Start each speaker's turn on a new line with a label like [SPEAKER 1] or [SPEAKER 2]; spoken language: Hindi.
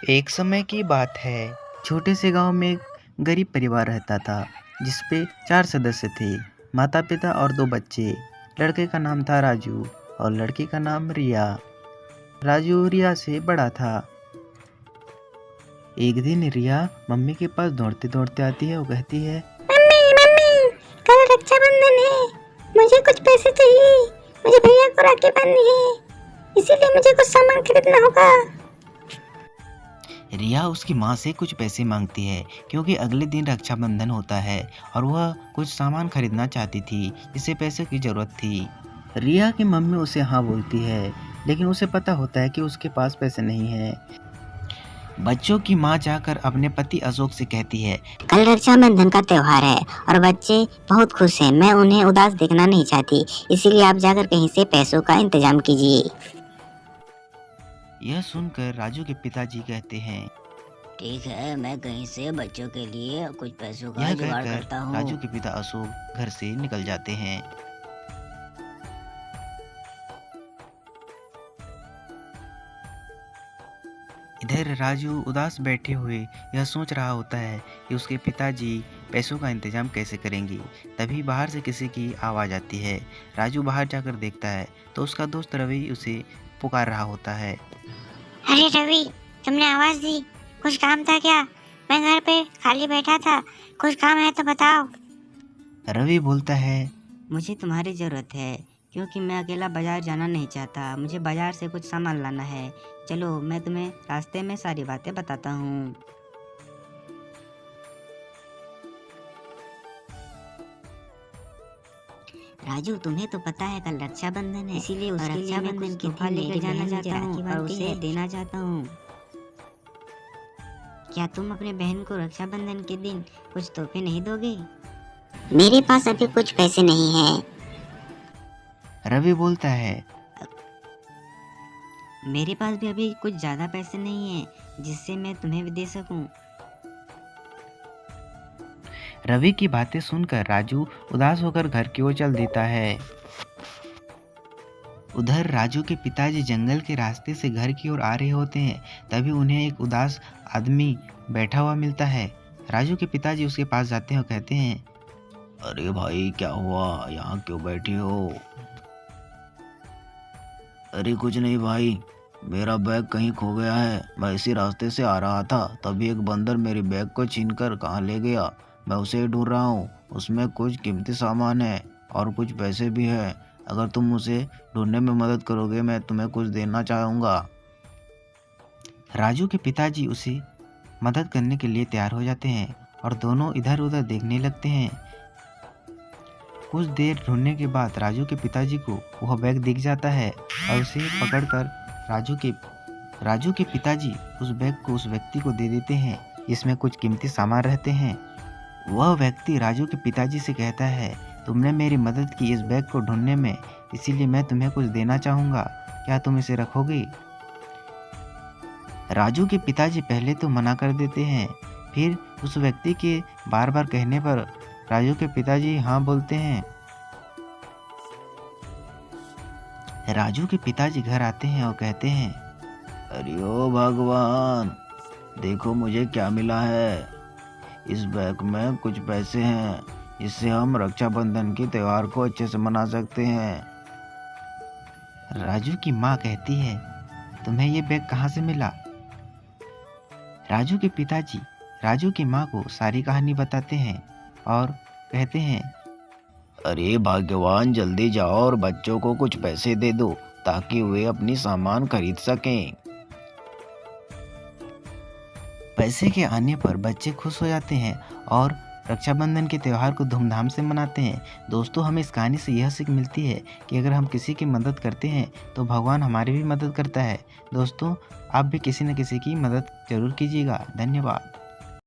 [SPEAKER 1] एक समय की बात है। छोटे से गांव में एक गरीब परिवार रहता था जिसपे 4 सदस्य थे, माता पिता और 2 बच्चे। लड़के का नाम था राजू और लड़की का नाम रिया। राजू रिया से बड़ा था। एक दिन रिया मम्मी के पास दौड़ते दौड़ते आती है और कहती है,
[SPEAKER 2] मम्मी मम्मी, कल रक्षाबंधन है, मुझे कुछ पैसे चाहिए। मुझे भैया को राखी बांधनी है, इसीलिए मुझे कुछ सामान खरीदना होगा।
[SPEAKER 1] रिया उसकी माँ से कुछ पैसे मांगती है क्योंकि अगले दिन रक्षाबंधन होता है और वह कुछ सामान खरीदना चाहती थी जिसे पैसे की ज़रूरत थी। रिया की मम्मी उसे हाँ बोलती है, लेकिन उसे पता होता है कि उसके पास पैसे नहीं है। बच्चों की माँ जाकर अपने पति अशोक से कहती है,
[SPEAKER 2] कल रक्षाबंधन का त्योहार है और बच्चे बहुत खुश हैं। मैं उन्हें उदास देखना नहीं चाहती, इसीलिए आप जाकर कहीं से पैसों का इंतजाम कीजिए।
[SPEAKER 1] यह सुनकर राजू के पिताजी कहते हैं,
[SPEAKER 2] ठीक है, मैं कहीं से बच्चों के लिए कुछ पैसों का
[SPEAKER 1] यह
[SPEAKER 2] जुगाड़
[SPEAKER 1] कहकर
[SPEAKER 2] करता हूँ।
[SPEAKER 1] राजू के पिता अशोक घर से निकल जाते हैं। इधर राजू उदास बैठे हुए यह सोच रहा होता है कि उसके पिताजी पैसों का इंतजाम कैसे करेंगे। तभी बाहर से किसी की आवाज़ आती है। राजू बाहर जाकर देखता है तो उसका दोस्त रवि उसे पुकार रहा होता है।
[SPEAKER 2] अरे रवि, तुमने आवाज दी, कुछ काम था क्या? मैं घर पे खाली बैठा था, कुछ काम है तो बताओ।
[SPEAKER 1] रवि बोलता है,
[SPEAKER 2] मुझे तुम्हारी ज़रूरत है क्योंकि मैं अकेला बाजार जाना नहीं चाहता। मुझे बाजार से कुछ सामान लाना है। चलो, मैं तुम्हें रास्ते में सारी बातें बताता हूँ। राजू, तुम्हें तो पता है कल रक्षाबंधन है, इसीलिए उसके लिए मैं कुछ तोहफा लेकर जाना चाहता हूँ और उसे देना चाहता हूँ। क्या तुम अपने बहन को रक्षाबंधन के दिन कुछ तोहफे नहीं दोगे? मेरे पास अभी कुछ पैसे नहीं है।
[SPEAKER 1] रवि बोलता है,
[SPEAKER 2] मेरे पास भी अभी कुछ ज्यादा पैसे नहीं है जिससे मैं तुम्हें भी दे सकूं।
[SPEAKER 1] रवि की बातें सुनकर राजू उदास होकर घर की ओर चल देता है। उधर राजू के पिताजी जंगल के रास्ते से घर की ओर आ रहे होते हैं। तभी उन्हें एक उदास आदमी बैठा हुआ मिलता है। राजू के पिताजी उसके पास जाते हैं और कहते हैं, अरे भाई, क्या हुआ, यहाँ क्यों बैठी हो? अरे कुछ नहीं भाई, मेरा बैग कहीं खो गया है। मैं इसी रास्ते से आ रहा था, तभी एक बंदर मेरे बैग को छीनकर कहाँ ले गया। मैं उसे ही ढूंढ रहा हूँ। उसमें कुछ कीमती सामान है और कुछ पैसे भी है। अगर तुम उसे ढूंढने में मदद करोगे, मैं तुम्हें कुछ देना चाहूँगा। राजू के पिताजी उसे मदद करने के लिए तैयार हो जाते हैं और दोनों इधर उधर देखने लगते हैं। कुछ देर ढूंढने के बाद राजू के पिताजी को वह बैग दिख जाता है और उसे पकड़कर राजू के पिताजी उस बैग को उस व्यक्ति को दे देते हैं जिसमें कुछ कीमती सामान रहते हैं। वह व्यक्ति राजू के पिताजी से कहता है, तुमने मेरी मदद की इस बैग को ढूंढने में, इसीलिए मैं तुम्हें कुछ देना चाहूँगा। क्या तुम इसे रखोगे? राजू के पिताजी पहले तो मना कर देते हैं, फिर उस व्यक्ति के बार बार कहने पर राजू के पिताजी हाँ बोलते हैं। राजू के पिताजी घर आते हैं और कहते हैं, अरे ओ भगवान, देखो मुझे क्या मिला है। इस बैग में कुछ पैसे हैं जिससे हम रक्षाबंधन के त्योहार को अच्छे से मना सकते हैं। राजू की माँ कहती है, तुम्हें ये बैग कहाँ से मिला? राजू के पिताजी राजू की माँ को सारी कहानी बताते हैं और कहते हैं, अरे भाग्यवान, जल्दी जाओ और बच्चों को कुछ पैसे दे दो ताकि वे अपनी सामान खरीद सकें। पैसे के आने पर बच्चे खुश हो जाते हैं और रक्षाबंधन के त्यौहार को धूमधाम से मनाते हैं। दोस्तों, हमें इस कहानी से यह सीख मिलती है कि अगर हम किसी की मदद करते हैं तो भगवान हमारी भी मदद करता है। दोस्तों, आप भी किसी न किसी की मदद जरूर कीजिएगा। धन्यवाद।